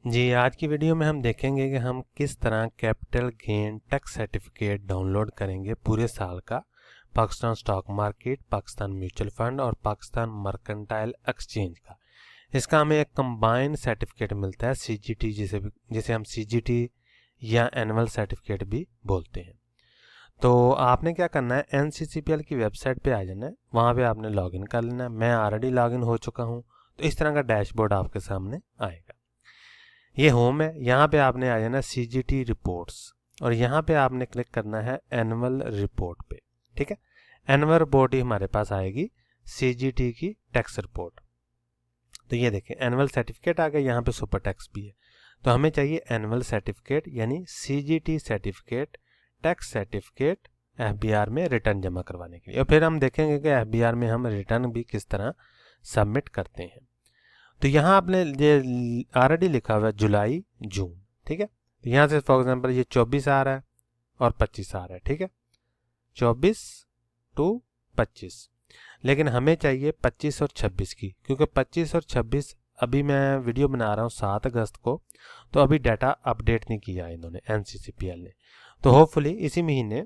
जी, आज की वीडियो में हम देखेंगे कि हम किस तरह capital gain tax certificate download करेंगे पूरे साल का Pakistan stock market, Pakistan mutual fund और पाकिस्तान मर्केंटाइल एक्सचेंज का। इसका हमें एक कंबाइंड सर्टिफिकेट मिलता है सीजीटी, जिसे हम सीजीटी या एनुअल सर्टिफिकेट भी बोलते हैं। तो आपने क्या करना है, एनसीसीपीएल की वेबसाइट पे आ जाना है, वहाँ पे आपने लॉगिन कर लेना है। मैं ऑलरेडी लॉगिन हो चुका हूँ, तो इस तरह का डैशबोर्ड आपके सामने आएगा। ये होम है, यहाँ पे आपने आ जाना सीजीटी रिपोर्ट्स और यहाँ पे आपने क्लिक करना है एनुअल रिपोर्ट पे। ठीक है, एनुअल रिपोर्ट ही हमारे पास आएगी, सीजीटी की टैक्स रिपोर्ट। तो ये देखें एनुअल सर्टिफिकेट आ गया, यहाँ पे सुपर टैक्स भी है। तो हमें चाहिए एनुअल सर्टिफिकेट यानी CGT certificate, tax certificate FBR में रिटर्न जमा करवाने के लिए। और फिर हम देखेंगे कि एफबीआर में हम रिटर्न भी किस तरह सबमिट करते हैं। तो यहाँ आपने ये ऑलरेडी लिखा हुआ है जुलाई जून। ठीक है, तो यहाँ से फॉर एग्जांपल ये 24 आ रहा है और 25 आ रहा है। ठीक है, 24 टू 25, लेकिन हमें चाहिए 25 और 26 की, क्योंकि 25 और 26 अभी मैं वीडियो बना रहा हूँ 7 अगस्त को, तो अभी डाटा अपडेट नहीं किया इन्होंने एनसीसीपीएल ने। तो होपफुली इसी महीने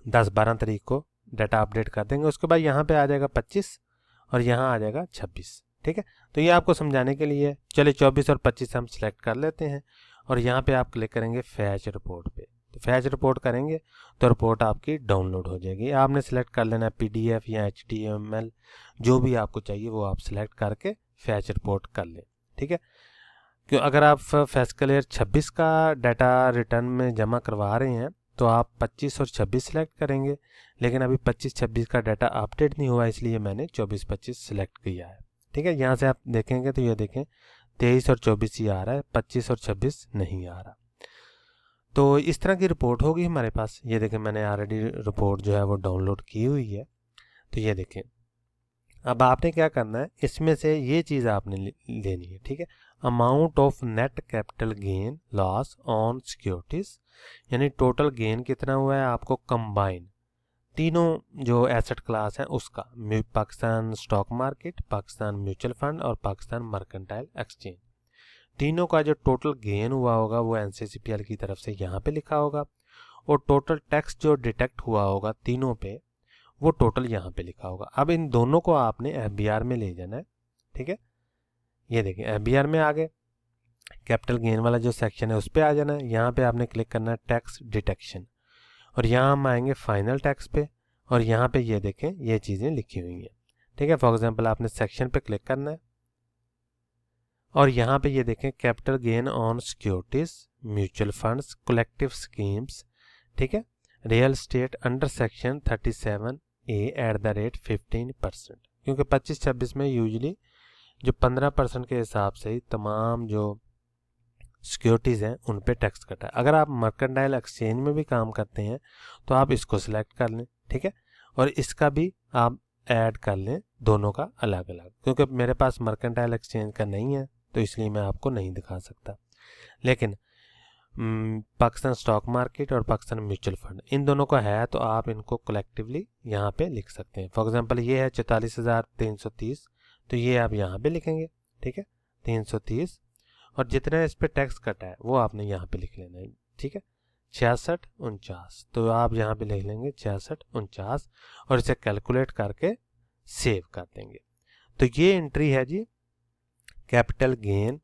10-12 तारीख को डाटा अपडेट कर देंगे। उसके बाद यहाँ पे आ जाएगा 25 और यहाँ आ जाएगा 26। ठीक है, तो ये आपको समझाने के लिए। चलिए 24 और 25 हम सिलेक्ट कर लेते हैं और यहाँ पे आप क्लिक करेंगे फैच रिपोर्ट पे। तो फैच रिपोर्ट करेंगे तो रिपोर्ट आपकी डाउनलोड हो जाएगी। आपने सेलेक्ट कर लेना है पीडीएफ या एचटीएमएल, जो भी आपको चाहिए वो आप सिलेक्ट करके फैच रिपोर्ट कर लें। ठीक है, क्यों अगर आप फिस्कल ईयर 26 का डाटा रिटर्न में जमा करवा रहे हैं तो आप 25 और 26 सेलेक्ट करेंगे, लेकिन अभी 25-26 का डाटा अपडेट नहीं हुआ, इसलिए मैंने 24-25 सेलेक्ट किया है। ठीक है, यहाँ से आप देखेंगे तो ये देखें 23 और 24 ही आ रहा है, 25 और 26 नहीं आ रहा। तो इस तरह की रिपोर्ट होगी हमारे पास। ये देखें मैंने ऑलरेडी रिपोर्ट जो है वो डाउनलोड की हुई है। तो ये देखें, अब आपने क्या करना है, इसमें से ये चीज़ आपने लेनी है। ठीक है, amount of net capital gain loss on securities, यानी टोटल गेन कितना हुआ है आपको कंबाइन तीनों जो एसेट क्लास हैं उसका, Pakistan stock market, Pakistan mutual fund और पाकिस्तान मर्केंटाइल एक्सचेंज, तीनों का जो टोटल गेन हुआ होगा वो एनसीसीपीएल की तरफ से यहाँ पे लिखा होगा। और टोटल टैक्स जो डिटेक्ट हुआ होगा तीनों पे, वो टोटल यहाँ पे लिखा होगा। अब इन दोनों को आपने एफबीआर में ले जाना है। ठीक है, ये देखिए एफबीआर में आ गए, कैपिटल गेन वाला जो सेक्शन है उस पर आ जाना है। यहाँ पे आपने क्लिक करना है टैक्स डिटेक्शन और यहाँ हम आएंगे फाइनल टैक्स पे और यहाँ पे ये देखें ये चीज़ें लिखी हुई हैं। ठीक है, फॉर एग्जांपल आपने सेक्शन पे क्लिक करना है और यहाँ पे ये देखें capital gain on securities, mutual funds, collective schemes. ठीक है, real estate under section 37A @15%, क्योंकि 25-26 में यूजली जो 15% के हिसाब से ही तमाम जो सिक्योरिटीज़ हैं उन पे टैक्स कटा है। अगर आप मर्केंटाइल एक्सचेंज में भी काम करते हैं तो आप इसको सिलेक्ट कर लें। ठीक है, और इसका भी आप ऐड कर लें, दोनों का अलग अलग, क्योंकि मेरे पास मर्केंटाइल एक्सचेंज का नहीं है तो इसलिए मैं आपको नहीं दिखा सकता। लेकिन पाकिस्तान स्टॉक मार्केट और पाकिस्तान म्यूचुअल फंड इन दोनों का है, तो आप इनको कलेक्टिवली यहाँ पे लिख सकते हैं। फॉर एग्जांपल ये है 44,330, तो ये आप यहाँ पे लिखेंगे। ठीक है, 330 और जितना इस पे टैक्स कटा है वो आपने यहाँ पे लिख लेना है। ठीक है, 6649, तो आप यहाँ पे लिख लेंगे 6649 और इसे कैलकुलेट करके सेव कर देंगे। तो ये एंट्री है जी कैपिटल गेन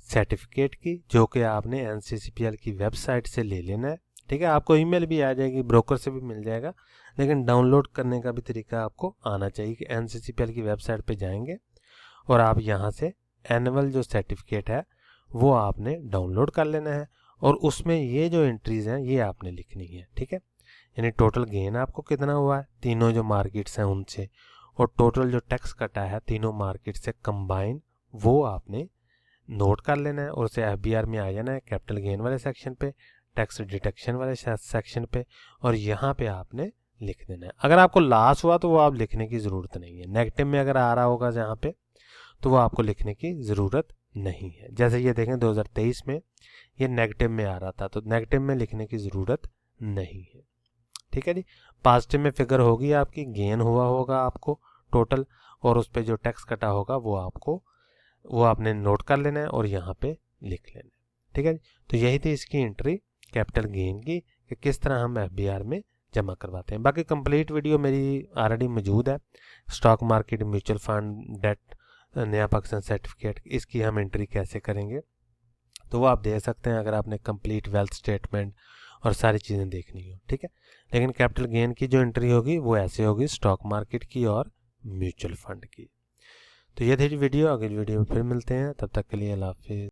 सर्टिफिकेट की, जो कि आपने एनसीसीपीएल की वेबसाइट से ले लेना है। ठीक है, आपको ईमेल भी आ जाएगी, ब्रोकर से भी मिल जाएगा, लेकिन डाउनलोड करने का भी तरीका आपको आना चाहिए कि एनसीसीपीएल की वेबसाइट पे जाएंगे और आप यहाँ से एनुअल जो सर्टिफिकेट है वो आपने डाउनलोड कर लेना है और उसमें ये जो एंट्रीज हैं ये आपने लिखनी है। ठीक है, यानी टोटल गेन आपको कितना हुआ है तीनों जो मार्केट्स हैं उनसे, और टोटल जो टैक्स कटा है तीनों मार्केट से कंबाइन, वो आपने नोट कर लेना है और उसे एफबीआर में आ जाना है कैपिटल गेन वाले सेक्शन पे, टैक्स डिटेक्शन वाले सेक्शन पे, और यहाँ पे आपने लिख देना है। अगर आपको लॉस हुआ तो वो आप लिखने की ज़रूरत नहीं है। नेगेटिव में अगर आ रहा होगा जहाँ पे, तो वो आपको लिखने की ज़रूरत नहीं है। जैसे ये देखें 2023 में ये नेगेटिव में आ रहा था, तो नेगेटिव में लिखने की ज़रूरत नहीं है। ठीक है जी, पॉजिटिव में फिगर होगी आपकी, गेन हुआ होगा आपको टोटल, और उस पर जो टैक्स कटा होगा वो आपने नोट कर लेना है और यहाँ पे लिख लेना। ठीक है, तो यही थी इसकी एंट्री कैपिटल गेन की कि किस तरह हम एफबीआर में जमा करवाते हैं। बाकी कंप्लीट वीडियो मेरी ऑलरेडी मौजूद है। Stock market, mutual fund, debt, Naya Pakistan certificate, इसकी हम एंट्री कैसे करेंगे तो वो आप दे सकते हैं अगर आपने कंप्लीट वेल्थ स्टेटमेंट और सारी चीज़ें देखनी हो। ठीक है, लेकिन कैपिटल गेन की जो एंट्री होगी वो ऐसे होगी स्टॉक मार्केट की और म्यूचुअल फंड की। तो ये थी वीडियो, अगली वीडियो में फिर मिलते हैं, तब तक के लिए अल्लाह हाफिज़।